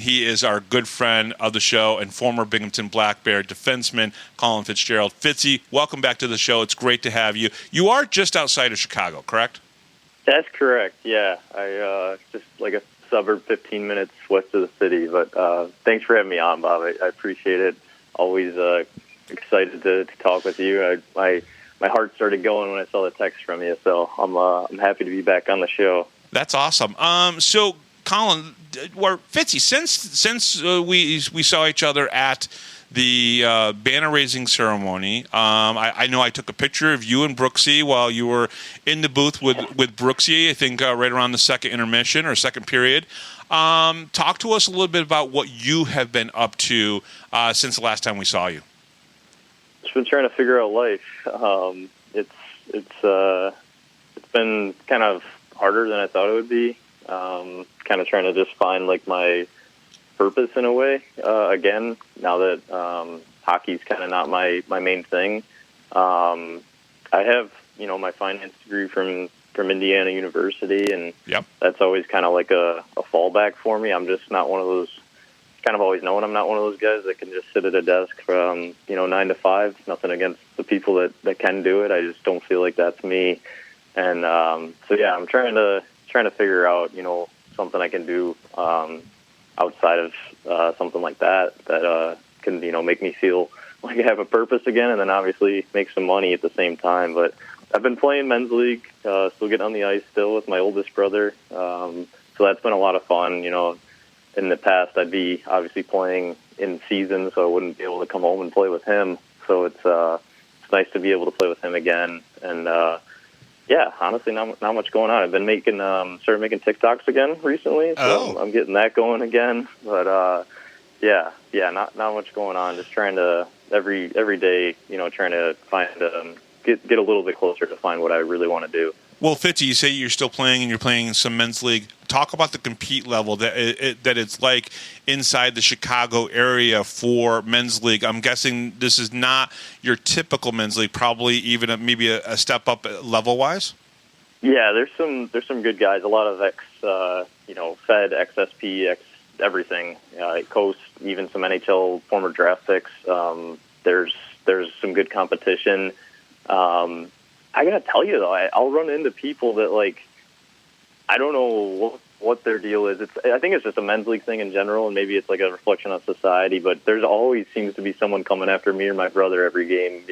He is our good friend of the show and former Binghamton Black Bear defenseman, Colan Fitzgerald. Fitzy, welcome back to the show. It's great to have you. You are just outside of Chicago, correct? That's correct, yeah. I just like a suburb 15 minutes west of the city. But thanks for having me on, Bob. I appreciate it. Always excited to talk with you. My heart started going when I saw the text from you, so I'm happy to be back on the show. That's awesome. So, Colin, or Fitzy, since we saw each other at the banner raising ceremony, I know I took a picture of you and Brooksy while you were in the booth with Brooksy, I think right around the second intermission or second period. Talk to us a little bit about what you have been up to since the last time we saw you. Just been trying to figure out life. It's been kind of harder than I thought it would be. Kind of trying to just find like my purpose in a way again. Now that hockey's kind of not my main thing. I have my finance degree from Indiana University, and that's always kind of like a fallback for me. I'm just not one of those. Kind of always known I'm not one of those guys that can just sit at a desk from 9 to 5. Nothing against the people that can do it. I just don't feel like that's me. And so yeah, I'm trying to figure out something I can do outside of something like that can make me feel like I have a purpose again, and then obviously make some money at the same time. But I've been playing men's league, still getting on the ice still with my oldest brother. So that's been a lot of fun. In the past, I'd be obviously playing in season, so I wouldn't be able to come home and play with him. So it's nice to be able to play with him again. And yeah, honestly, not much going on. I've been started making TikToks again recently, so I'm getting that going again. But yeah, not much going on. Just trying to every day, trying to find get a little bit closer to find what I really want to do. Well, Fitzy, you say you're still playing and you're playing in some men's league. Talk about the compete level that it's like inside the Chicago area for men's league. I'm guessing this is not your typical men's league, probably even maybe a step up level wise. Yeah, there's some good guys. A lot of Fed, XSP, everything. Coast, even some NHL former draft picks. There's some good competition. I gotta tell you though, I'll run into people that I don't know what their deal is. I think it's just a men's league thing in general, and maybe it's like a reflection of society. But there's always seems to be someone coming after me or my brother every game.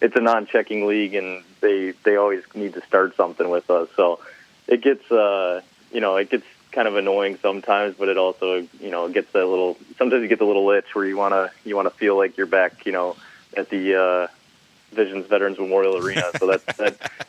It's a non-checking league, and they always need to start something with us. So it gets it gets kind of annoying sometimes, but it also gets that little. Sometimes you get the little itch where you wanna feel like you're back at the Visions Veterans Memorial Arena, so that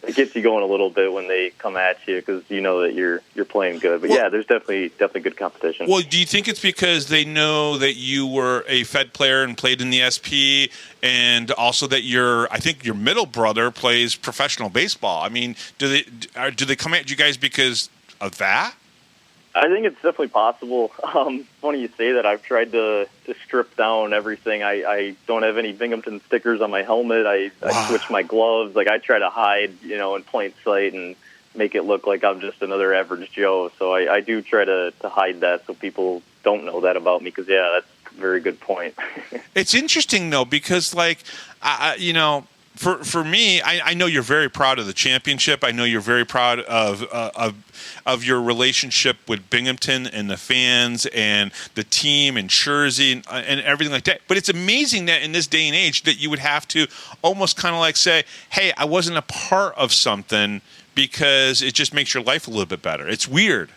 it gets you going a little bit when they come at you because you know that you're playing good. But yeah, there's definitely good competition. Well, do you think it's because they know that you were a Fed player and played in the SP, and also that I think your middle brother plays professional baseball? I mean, do they come at you guys because of that? I think it's definitely possible. Funny you say that. I've tried to strip down everything. I don't have any Binghamton stickers on my helmet. I switch my gloves. I try to hide, in plain sight and make it look like I'm just another average Joe. So I do try to hide that so people don't know that about me because, yeah, that's a very good point. It's interesting, though, because, For me, I know you're very proud of the championship. I know you're very proud of your relationship with Binghamton and the fans and the team and Jersey and everything like that. But it's amazing that in this day and age that you would have to almost kind of say, hey, I wasn't a part of something because it just makes your life a little bit better. It's weird.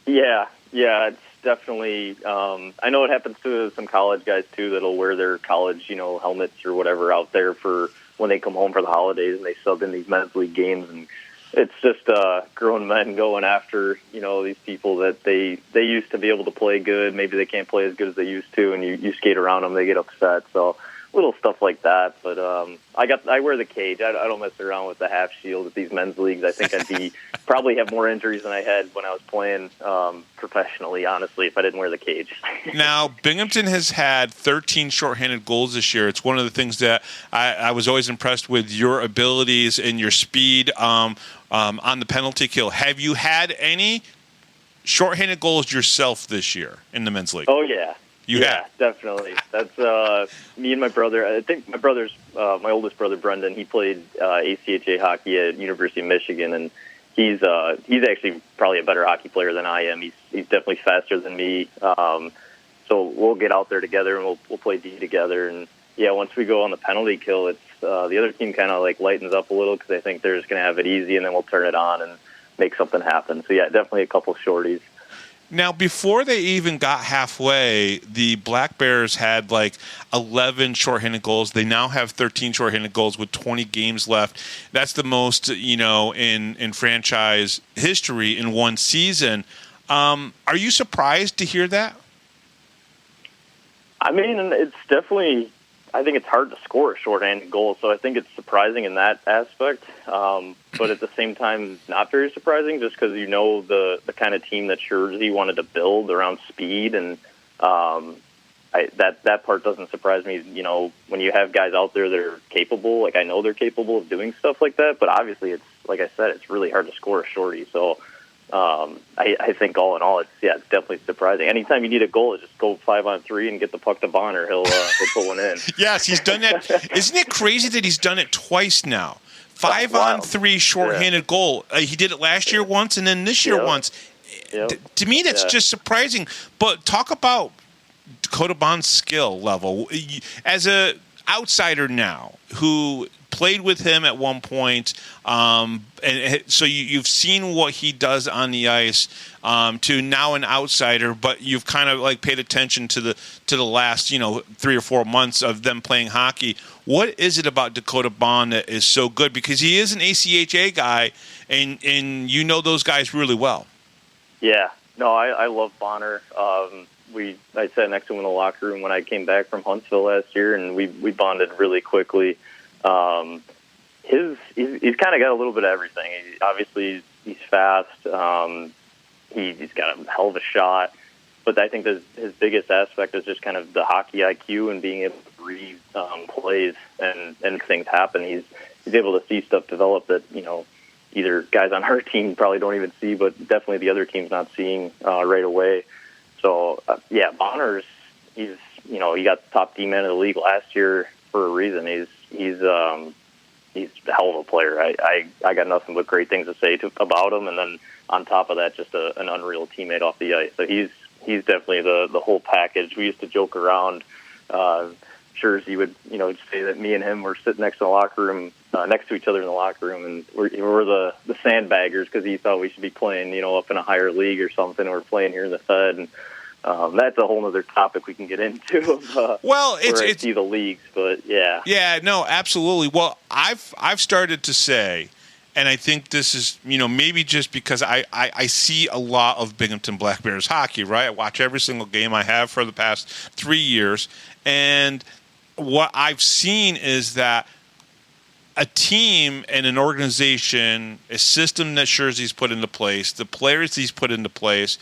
Yeah, it's definitely. I know it happens to some college guys, too, that'll wear their college, helmets or whatever out there for when they come home for the holidays and they sub in these men's league games, and it's just grown men going after these people that they used to be able to play good. Maybe they can't play as good as they used to, and you skate around them, they get upset. So little stuff like that. But I wear the cage. I don't mess around with the half shield at these men's leagues. I think I'd probably have more injuries than I had when I was playing professionally, honestly, if I didn't wear the cage. Now, Binghamton has had 13 shorthanded goals this year. It's one of the things that I was always impressed with, your abilities and your speed on the penalty kill. Have you had any shorthanded goals yourself this year in the men's league. Oh yeah, you have definitely. That's me and my brother. I think my brother's my oldest brother Brendan. He played ACHA hockey at University of Michigan, and he's actually probably a better hockey player than I am. He's definitely faster than me. So we'll get out there together and we'll play D together. And yeah, once we go on the penalty kill, it's the other team kind of like lightens up a little because they think they're just going to have it easy, and then we'll turn it on and make something happen. So yeah, definitely a couple shorties. Now, before they even got halfway, the Black Bears had like 11 shorthanded goals. They now have 13 shorthanded goals with 20 games left. That's the most, in franchise history in one season. Are you surprised to hear that? I mean, it's definitely, I think it's hard to score a shorthanded goal, so I think it's surprising in that aspect. But at the same time, not very surprising, just because the kind of team that Jersey wanted to build around speed, and that part doesn't surprise me. When you have guys out there that are capable, like I know they're capable of doing stuff like that, but obviously it's, like I said, it's really hard to score a shorty. So I think all in all, it's definitely surprising. Anytime you need a goal, just go 5-on-3 and get the puck to Bonner. He'll put one in. Yes, he's done that. Isn't it crazy that he's done it twice now? 5-on-3 shorthanded goal. He did it last year once, and then this year once. Yep. To me, that's just surprising. But talk about Dakota Bond's skill level as a outsider now who played with him at one point, and so you've seen what he does on the ice. To now an outsider, but you've kind of like paid attention to the last 3 or 4 months of them playing hockey. What is it about Dakota Bond that is so good? Because he is an ACHA guy, and those guys really well. Yeah, no, I love Bonner. I sat next to him in the locker room when I came back from Huntsville last year, and we bonded really quickly. He's kind of got a little bit of everything. Obviously, he's fast. He's got a hell of a shot. But I think his biggest aspect is just kind of the hockey IQ and being able to read plays and things happen. He's able to see stuff develop that, either guys on our team probably don't even see, but definitely the other team's not seeing right away. So, Bonner's, he got the top D-man of the league last year for a reason. He's a hell of a player. I got nothing but great things to say about him, and then on top of that, just an unreal teammate off the ice. So he's definitely the whole package. We used to joke around. Jersey would say that me and him were sitting next to each other in the locker room, and we're the sandbaggers because he thought we should be playing up in a higher league or something. We're playing here in the Fed, and that's a whole other topic we can get into. I see the leagues, but yeah. Yeah, no, absolutely. Well, I've started to say, and I think this is, maybe just because I see a lot of Binghamton Black Bears hockey, right? I watch every single game I have for the past 3 years, and what I've seen is that a team and an organization, a system that Jersey's put into place, the players he's put into place,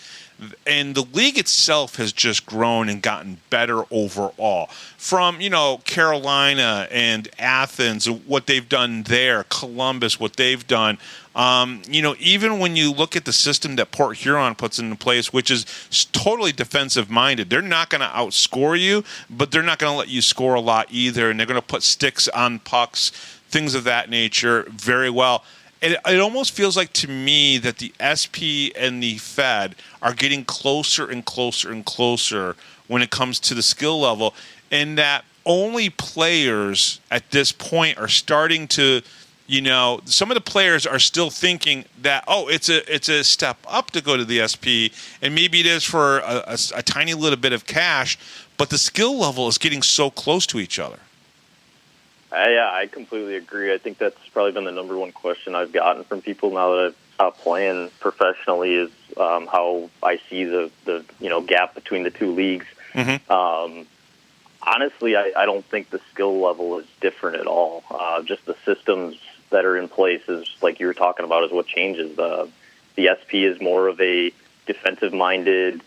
and the league itself has just grown and gotten better overall. From, Carolina and Athens, what they've done there, Columbus, what they've done. Even when you look at the system that Port Huron puts into place, which is totally defensive-minded, they're not going to outscore you, but they're not going to let you score a lot either, and they're going to put sticks on pucks, things of that nature, very well. It almost feels like to me that the SP and the Fed are getting closer and closer and closer when it comes to the skill level, and that only players at this point are starting to, some of the players are still thinking that, it's a step up to go to the SP, and maybe it is for a tiny little bit of cash, but the skill level is getting so close to each other. Yeah, I completely agree. I think that's probably been the number one question I've gotten from people now that I've stopped playing professionally is how I see the gap between the two leagues. Mm-hmm. Honestly, I don't think the skill level is different at all. Just the systems that are in place is, like you were talking about, is what changes. The SP is more of a defensive-minded,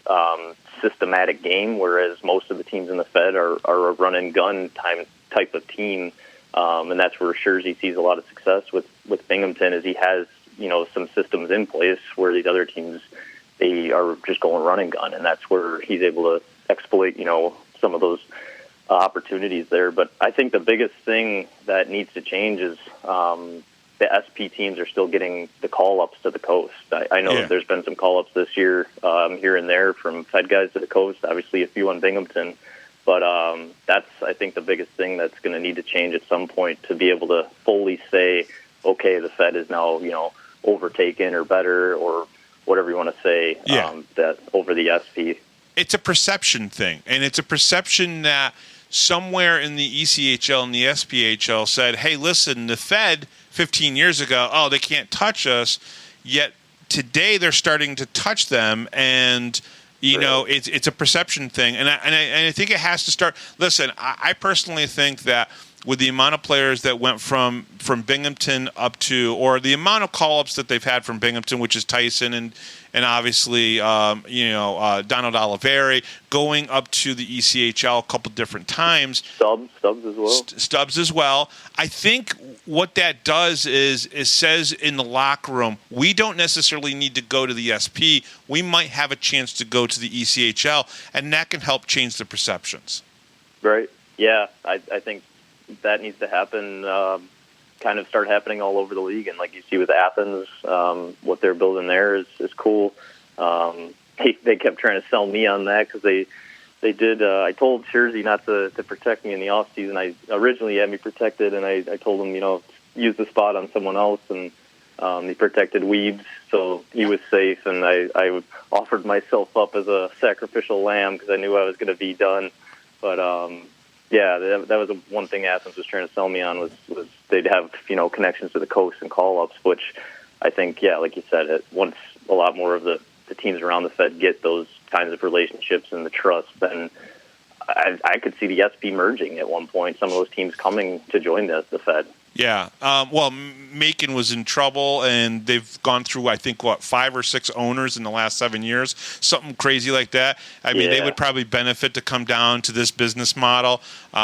systematic game, whereas most of the teams in the Fed are a run-and-gun type of team. And that's where Jersey sees a lot of success with Binghamton, is he has, some systems in place where these other teams they are just going run and gun, and that's where he's able to exploit, some of those opportunities there. But I think the biggest thing that needs to change is the SP teams are still getting the call-ups to the coast. I know that there's been some call-ups this year here and there from Fed guys to the coast, obviously a few on Binghamton. But that's, I think, the biggest thing that's going to need to change at some point to be able to fully say, okay, the Fed is now, overtaken or better or whatever you want to say that over the SP. It's a perception thing, and it's a perception that somewhere in the ECHL and the SPHL said, hey, listen, the Fed 15 years ago, they can't touch us, yet today they're starting to touch them, and it's a perception thing, and I think it has to start. Listen, I personally think that with the amount of players that went from Binghamton up to, or the amount of call-ups that they've had from Binghamton, which is Tyson and obviously Donald Oliveri, going up to the ECHL a couple different times. Stubbs as well. I think what that does is says in the locker room, we don't necessarily need to go to the SP. We might have a chance to go to the ECHL, and that can help change the perceptions. Right. Yeah, I think that needs to happen, kind of start happening all over the league. And like you see with Athens, what they're building there is cool. They kept trying to sell me on that because they did. I told Jersey not to protect me in the off season. I originally had me protected, and I told him, use the spot on someone else, and he protected Weebs, so he was safe. And I offered myself up as a sacrificial lamb because I knew I was going to be done. But that was one thing Athens was trying to sell me on was they'd have connections to the coast and call-ups, which I think, like you said, once a lot more of the teams around the Fed get those kinds of relationships and the trust, then I could see the SP merging at one point, some of those teams coming to join the Fed. Yeah. Macon was in trouble, and they've gone through, I think, 5 or 6 owners in the last 7 years, something crazy like that. I mean, they would probably benefit to come down to this business model. There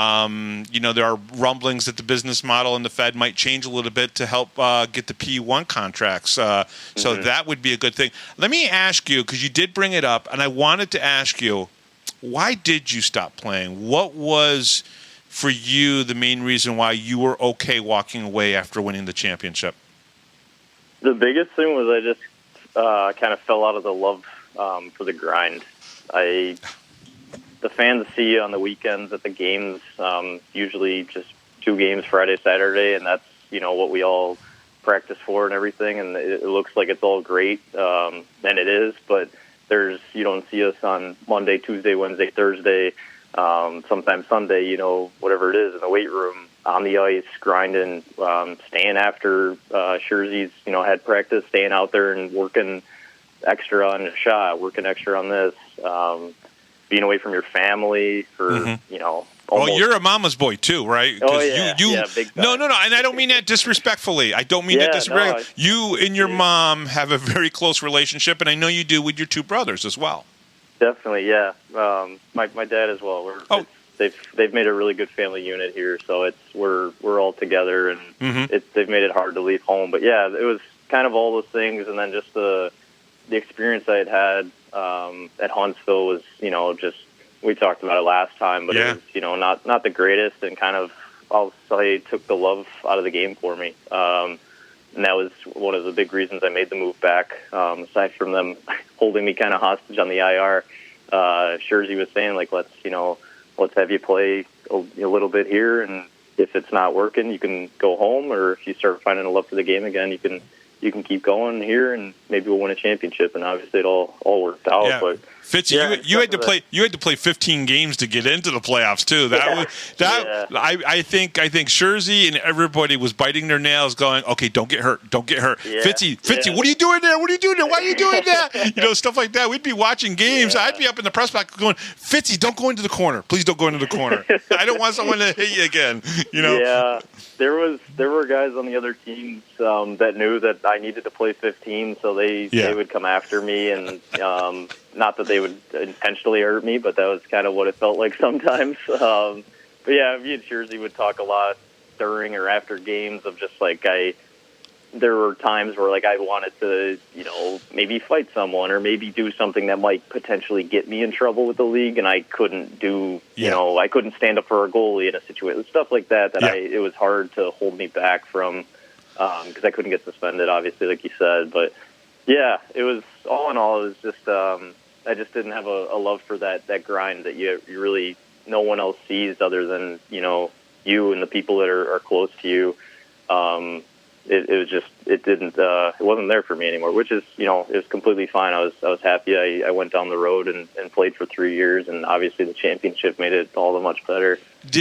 are rumblings that the business model in the Fed might change a little bit to help get the P1 contracts. So that would be a good thing. Let me ask you, because you did bring it up, and I wanted to ask you, why did you stop playing? What was, for you, the main reason why you were okay walking away after winning the championship? The biggest thing was I just kind of fell out of the love for the grind. The fans see you on the weekends at the games, usually just 2 games, Friday, Saturday, and that's, what we all practice for and everything, and it looks like it's all great, and it is, but you don't see us on Monday, Tuesday, Wednesday, Thursday, sometimes Sunday, whatever it is, in the weight room, on the ice, grinding, staying after Jersey's, had practice, staying out there and working extra on a shot, working extra on this, being away from your family for, almost. Well, you're a mama's boy too, right? Oh, yeah. Big time. No, and I don't mean that disrespectfully. I don't mean that disrespectfully. No, you and your mom have a very close relationship, and I know you do with your 2 brothers as well. Definitely, yeah. My dad as well. They've made a really good family unit here, so we're all together, and they've made it hard to leave home. But yeah, it was kind of all those things, and then just the experience I had at Huntsville was, just, we talked about it last time, but it was, not the greatest, and kind of, I'll say, took the love out of the game for me. And that was one of the big reasons I made the move back, aside from them holding me kind of hostage on the IR. Jersey was saying, like, let's have you play a little bit here, and if it's not working, you can go home, or if you start finding a love for the game again, you can keep going here, and maybe we'll win a championship. And obviously it all worked out. Yeah. But Fitzy, you had to play 15 games to get into the playoffs too. I think Jersey and everybody was biting their nails, going, "Okay, don't get hurt. Yeah. Fitzy, what are you doing there? What are you doing there? Why are you doing that?" Stuff like that. We'd be watching games. I'd be up in the press box going, "Fitzy, don't go into the corner. Please don't go into the corner. I don't want someone to hit you again." Yeah, there were guys on the other teams that knew that I needed to play 15, so they would come after me, and not that they would intentionally hurt me, but that was kind of what it felt like sometimes. But yeah, me and Jersey would talk a lot during or after games of just like, there were times where like I wanted to, maybe fight someone or maybe do something that might potentially get me in trouble with the league, and I couldn't do, I couldn't stand up for a goalie in a situation, stuff like that. It was hard to hold me back from, because I couldn't get suspended, obviously, like you said. But yeah, it was all in all, it was just, I just didn't have a love for that grind that you really no one else sees other than you and the people that are close to you. It wasn't there for me anymore, which is, it was completely fine. I was happy. I went down the road and played for 3 years, and obviously the championship made it all the much better.